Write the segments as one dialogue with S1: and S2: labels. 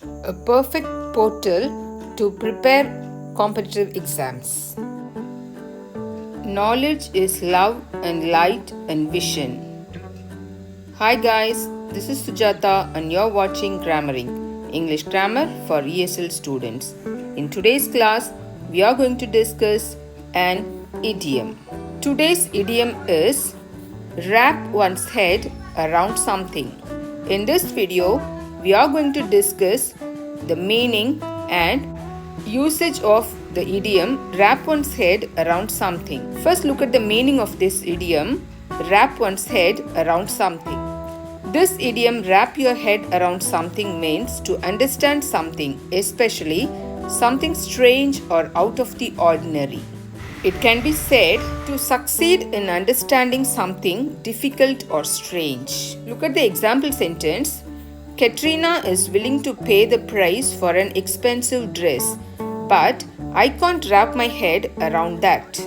S1: a perfect portal to prepare competitive exams. Knowledge is love and light and vision. Hi guys, this is Sujata and you're watching GrammarENG, English grammar for ESL students. In today's class, we are going to discuss an idiom. Today's idiom is wrap one's head around something. In this video, we are going to discuss the meaning and usage of the idiom wrap one's head around something. First, look at the meaning of this idiom wrap one's head around something. This idiom wrap your head around something means to understand something, especially something strange or out of the ordinary. It can be said to succeed in understanding something difficult or strange. Look at the example sentence. Katrina is willing to pay the price for an expensive dress, but I can't wrap my head around that.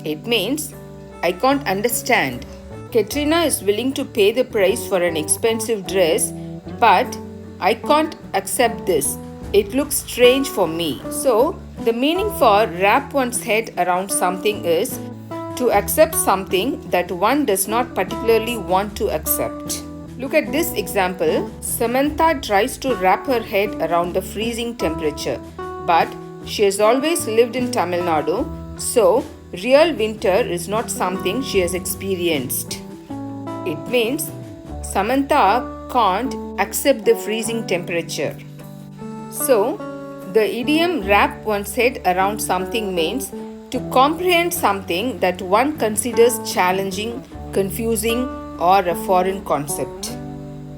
S1: It means I can't understand. Katrina is willing to pay the price for an expensive dress, but I can't accept this. It looks strange for me. So, the meaning for wrap one's head around something is to accept something that one does not particularly want to accept. Look at this example. Samantha tries to wrap her head around the freezing temperature, but she has always lived in Tamil Nadu, so real winter is not something she has experienced. It means Samantha can't accept the freezing temperature. So, the idiom wrap one's head around something means to comprehend something that one considers challenging, confusing, or a foreign concept.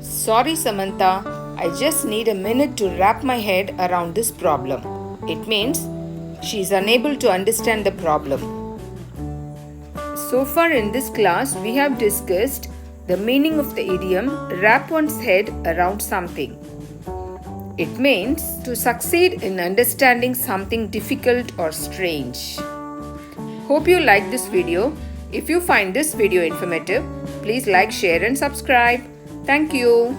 S1: Sorry Samantha, I just need a minute to wrap my head around this problem. It means she is unable to understand the problem. So far in this class, we have discussed the meaning of the idiom wrap one's head around something. It means to succeed in understanding something difficult or strange. Hope you like this video. If you find this video informative, please like, share and subscribe. Thank you.